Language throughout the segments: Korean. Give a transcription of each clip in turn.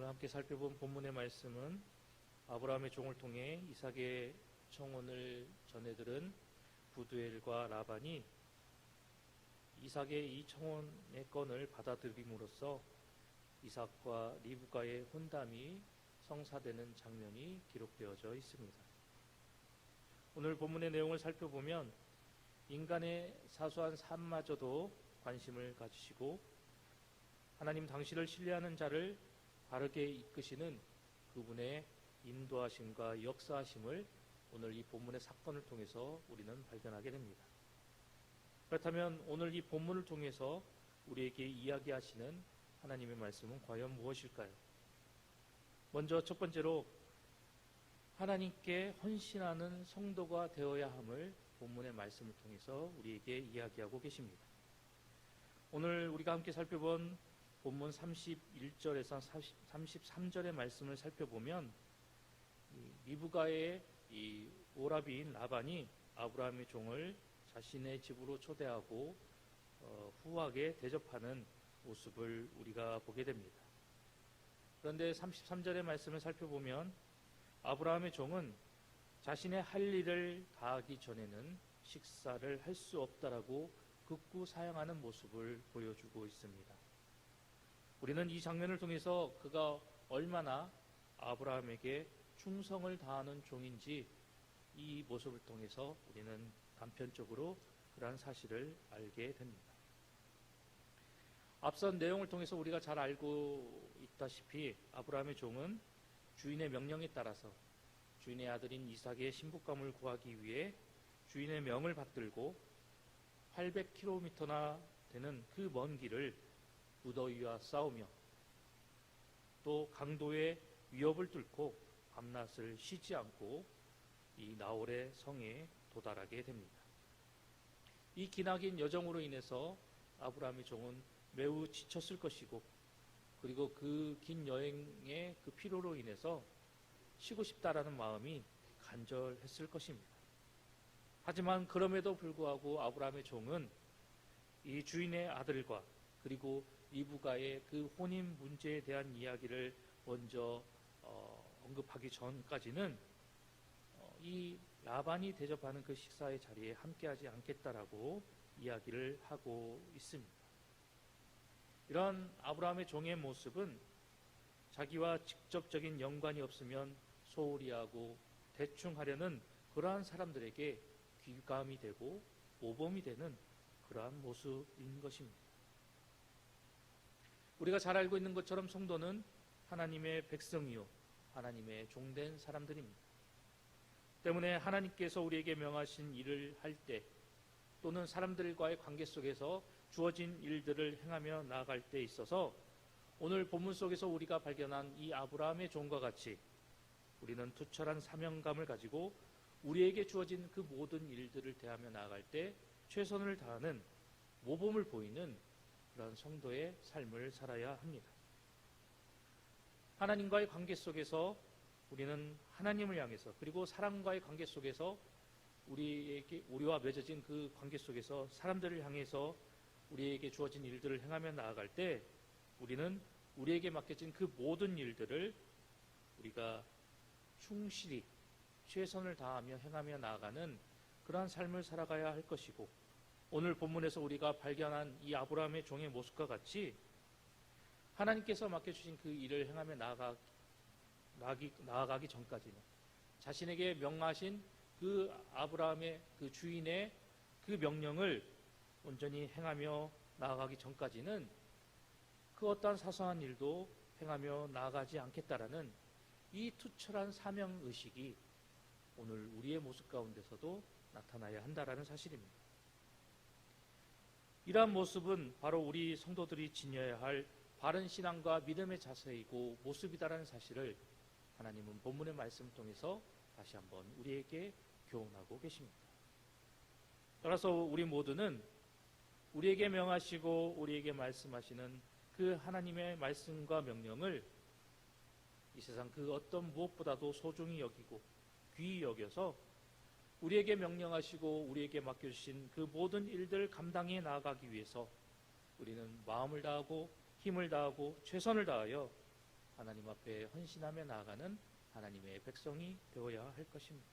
오늘 함께 살펴본 본문의 말씀은 아브라함의 종을 통해 이삭의 청혼을 전해들은 부두엘과 라반이 이삭의 이 청혼의 건을 받아들임으로써 이삭과 리브가의 혼담이 성사되는 장면이 기록되어져 있습니다. 오늘 본문의 내용을 살펴보면 인간의 사소한 삶마저도 관심을 가지시고 하나님 당신을 신뢰하는 자를 바르게 이끄시는 그분의 인도하심과 역사하심을 오늘 이 본문의 사건을 통해서 우리는 발견하게 됩니다. 그렇다면 오늘 이 본문을 통해서 우리에게 이야기하시는 하나님의 말씀은 과연 무엇일까요? 먼저 첫 번째로 하나님께 헌신하는 성도가 되어야 함을 본문의 말씀을 통해서 우리에게 이야기하고 계십니다. 오늘 우리가 함께 살펴본 본문 31절에서 33절의 말씀을 살펴보면 리브가의 이 오라비인 라반이 아브라함의 종을 자신의 집으로 초대하고 후하게 대접하는 모습을 우리가 보게 됩니다. 그런데 33절의 말씀을 살펴보면 아브라함의 종은 자신의 할 일을 다하기 전에는 식사를 할 수 없다라고 극구 사양하는 모습을 보여주고 있습니다. 우리는 이 장면을 통해서 그가 얼마나 아브라함에게 충성을 다하는 종인지 이 모습을 통해서 우리는 단편적으로 그러한 사실을 알게 됩니다. 앞선 내용을 통해서 우리가 잘 알고 있다시피 아브라함의 종은 주인의 명령에 따라서 주인의 아들인 이삭의 신부감을 구하기 위해 주인의 명을 받들고 800km나 되는 그 먼 길을 무더위와 싸우며 또 강도의 위협을 뚫고 밤낮을 쉬지 않고 이 나홀의 성에 도달하게 됩니다. 이 기나긴 여정으로 인해서 아브라함의 종은 매우 지쳤을 것이고 그리고 그 긴 여행의 그 피로로 인해서 쉬고 싶다라는 마음이 간절했을 것입니다. 하지만 그럼에도 불구하고 아브라함의 종은 이 주인의 아들과 그리고 리브가의 그 혼인 문제에 대한 이야기를 먼저 언급하기 전까지는 이 라반이 대접하는 그 식사의 자리에 함께하지 않겠다라고 이야기를 하고 있습니다. 이런 아브라함의 종의 모습은 자기와 직접적인 연관이 없으면 소홀히 하고 대충 하려는 그러한 사람들에게 귀감이 되고 모범이 되는 그러한 모습인 것입니다. 우리가 잘 알고 있는 것처럼 성도는 하나님의 백성이요 하나님의 종된 사람들입니다. 때문에 하나님께서 우리에게 명하신 일을 할 때 또는 사람들과의 관계 속에서 주어진 일들을 행하며 나아갈 때 있어서 오늘 본문 속에서 우리가 발견한 이 아브라함의 종과 같이 우리는 투철한 사명감을 가지고 우리에게 주어진 그 모든 일들을 대하며 나아갈 때 최선을 다하는 모범을 보이는 그런 성도의 삶을 살아야 합니다. 하나님과의 관계 속에서 우리는 하나님을 향해서 그리고 사람과의 관계 속에서 우리와 맺어진 그 관계 속에서 사람들을 향해서 우리에게 주어진 일들을 행하며 나아갈 때 우리는 우리에게 맡겨진 그 모든 일들을 우리가 충실히 최선을 다하며 행하며 나아가는 그러한 삶을 살아가야 할 것이고 오늘 본문에서 우리가 발견한 이 아브라함의 종의 모습과 같이 하나님께서 맡겨주신 그 일을 행하며 나아가기 전까지는 자신에게 명하신 그 아브라함의 그 주인의 그 명령을 온전히 행하며 나아가기 전까지는 그 어떠한 사소한 일도 행하며 나아가지 않겠다라는 이 투철한 사명의식이 오늘 우리의 모습 가운데서도 나타나야 한다라는 사실입니다. 이러한 모습은 바로 우리 성도들이 지녀야 할 바른 신앙과 믿음의 자세이고 모습이다라는 사실을 하나님은 본문의 말씀을 통해서 다시 한번 우리에게 교훈하고 계십니다. 따라서 우리 모두는 우리에게 명하시고 우리에게 말씀하시는 그 하나님의 말씀과 명령을 이 세상 그 어떤 무엇보다도 소중히 여기고 귀히 여겨서 우리에게 명령하시고 우리에게 맡겨주신 그 모든 일들 감당해 나아가기 위해서 우리는 마음을 다하고 힘을 다하고 최선을 다하여 하나님 앞에 헌신하며 나아가는 하나님의 백성이 되어야 할 것입니다.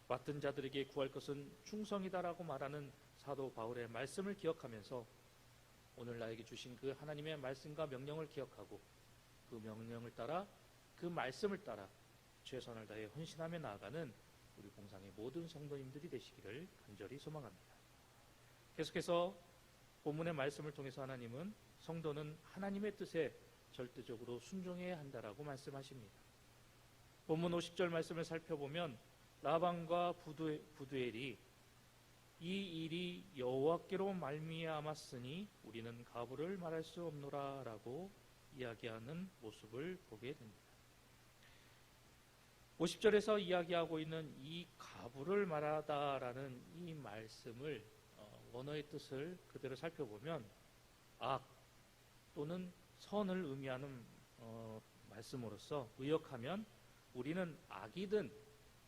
맡은 자들에게 구할 것은 충성이다라고 말하는 사도 바울의 말씀을 기억하면서 오늘 나에게 주신 그 하나님의 말씀과 명령을 기억하고 그 명령을 따라 그 말씀을 따라 최선을 다해 헌신하며 나아가는 우리 공상의 모든 성도님들이 되시기를 간절히 소망합니다. 계속해서 본문의 말씀을 통해서 하나님은 성도는 하나님의 뜻에 절대적으로 순종해야 한다라고 말씀하십니다. 본문 50절 말씀을 살펴보면 라반과 부두엘이 이 일이 여호와께로 말미암았으니 우리는 가부를 말할 수 없노라 라고 이야기하는 모습을 보게 됩니다. 50절에서 이야기하고 있는 이 가부를 말하다라는 이 말씀을 원어의 뜻을 그대로 살펴보면 악 또는 선을 의미하는 말씀으로서 의역하면 우리는 악이든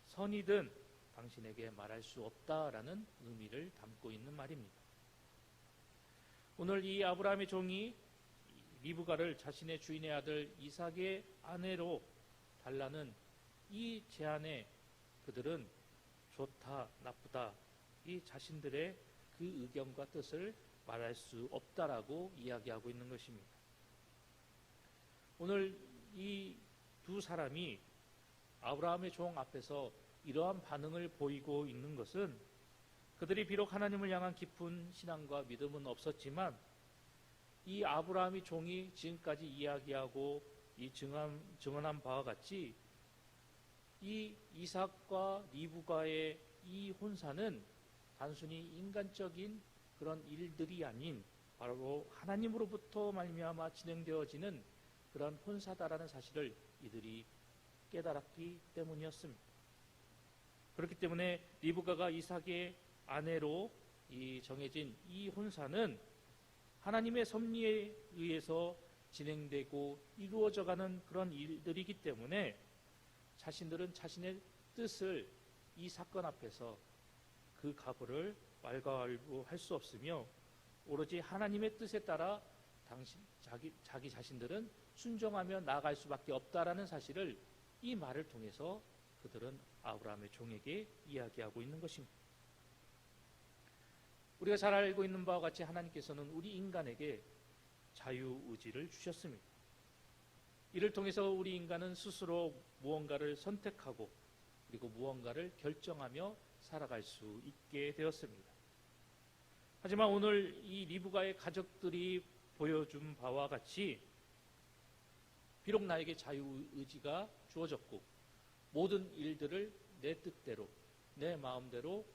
선이든 당신에게 말할 수 없다라는 의미를 담고 있는 말입니다. 오늘 이 아브라함의 종이 리브가를 자신의 주인의 아들 이삭의 아내로 달라는 이 제안에 그들은 좋다, 나쁘다, 이 자신들의 그 의견과 뜻을 말할 수 없다라고 이야기하고 있는 것입니다. 오늘 이 두 사람이 아브라함의 종 앞에서 이러한 반응을 보이고 있는 것은 그들이 비록 하나님을 향한 깊은 신앙과 믿음은 없었지만 이 아브라함의 종이 지금까지 이야기하고 이 증언한 바와 같이 이 이삭과 리브가의 이 혼사는 단순히 인간적인 그런 일들이 아닌 바로 하나님으로부터 말미암아 진행되어지는 그런 혼사다라는 사실을 이들이 깨달았기 때문이었습니다. 그렇기 때문에 리브가가 이삭의 아내로 정해진 이 혼사는 하나님의 섭리에 의해서 진행되고 이루어져가는 그런 일들이기 때문에 자신들은 자신의 뜻을 이 사건 앞에서 그 가부를 왈가왈부할 수 없으며 오로지 하나님의 뜻에 따라 자기 자신들은 순종하며 나아갈 수밖에 없다라는 사실을 이 말을 통해서 그들은 아브라함의 종에게 이야기하고 있는 것입니다. 우리가 잘 알고 있는 바와 같이 하나님께서는 우리 인간에게 자유의지를 주셨습니다. 이를 통해서 우리 인간은 스스로 무언가를 선택하고 그리고 무언가를 결정하며 살아갈 수 있게 되었습니다. 하지만 오늘 이 리브가의 가족들이 보여준 바와 같이 비록 나에게 자유의지가 주어졌고 모든 일들을 내 뜻대로 내 마음대로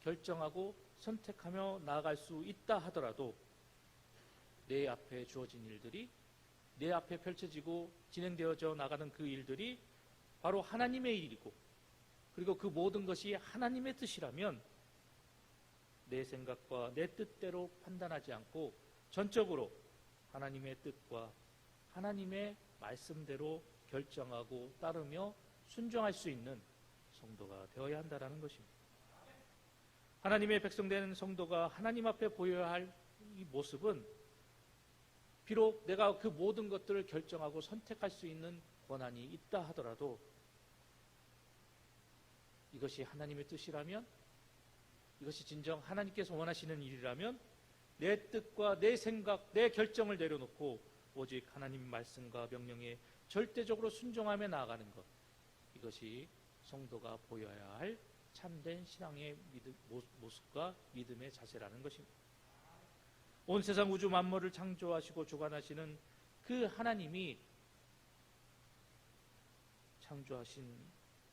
결정하고 선택하며 나아갈 수 있다 하더라도 내 앞에 주어진 일들이 내 앞에 펼쳐지고 진행되어져 나가는 그 일들이 바로 하나님의 일이고 그리고 그 모든 것이 하나님의 뜻이라면 내 생각과 내 뜻대로 판단하지 않고 전적으로 하나님의 뜻과 하나님의 말씀대로 결정하고 따르며 순종할 수 있는 성도가 되어야 한다는 것입니다. 하나님의 백성된 성도가 하나님 앞에 보여야 할 이 모습은 비록 내가 그 모든 것들을 결정하고 선택할 수 있는 권한이 있다 하더라도 이것이 하나님의 뜻이라면 이것이 진정 하나님께서 원하시는 일이라면 내 뜻과 내 생각, 내 결정을 내려놓고 오직 하나님 말씀과 명령에 절대적으로 순종하며 나아가는 것, 이것이 성도가 보여야 할 참된 신앙의 모습과 믿음의 자세라는 것입니다. 온 세상 우주 만물을 창조하시고 주관하시는 그 하나님이 창조하신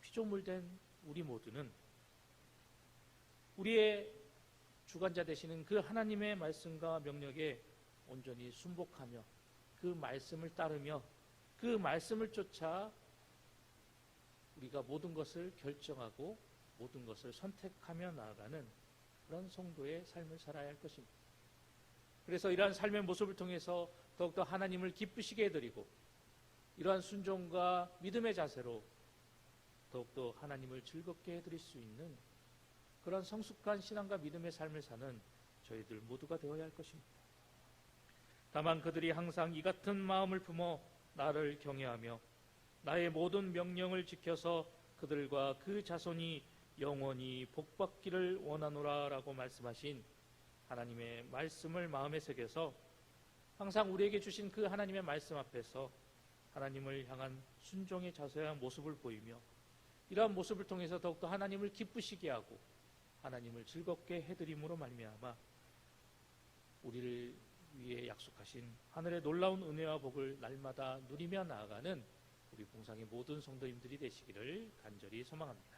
피조물된 우리 모두는 우리의 주관자 되시는 그 하나님의 말씀과 명령에 온전히 순복하며 그 말씀을 따르며 그 말씀을 쫓아 우리가 모든 것을 결정하고 모든 것을 선택하며 나아가는 그런 성도의 삶을 살아야 할 것입니다. 그래서 이러한 삶의 모습을 통해서 더욱더 하나님을 기쁘시게 해드리고 이러한 순종과 믿음의 자세로 더욱더 하나님을 즐겁게 해드릴 수 있는 그런 성숙한 신앙과 믿음의 삶을 사는 저희들 모두가 되어야 할 것입니다. 다만 그들이 항상 이 같은 마음을 품어 나를 경외하며 나의 모든 명령을 지켜서 그들과 그 자손이 영원히 복받기를 원하노라 라고 말씀하신 하나님의 말씀을 마음에 새겨서 항상 우리에게 주신 그 하나님의 말씀 앞에서 하나님을 향한 순종의 자세한 모습을 보이며 이러한 모습을 통해서 더욱더 하나님을 기쁘시게 하고 하나님을 즐겁게 해드림으로 말미암아 우리를 위해 약속하신 하늘의 놀라운 은혜와 복을 날마다 누리며 나아가는 우리 봉상의 모든 성도님들이 되시기를 간절히 소망합니다.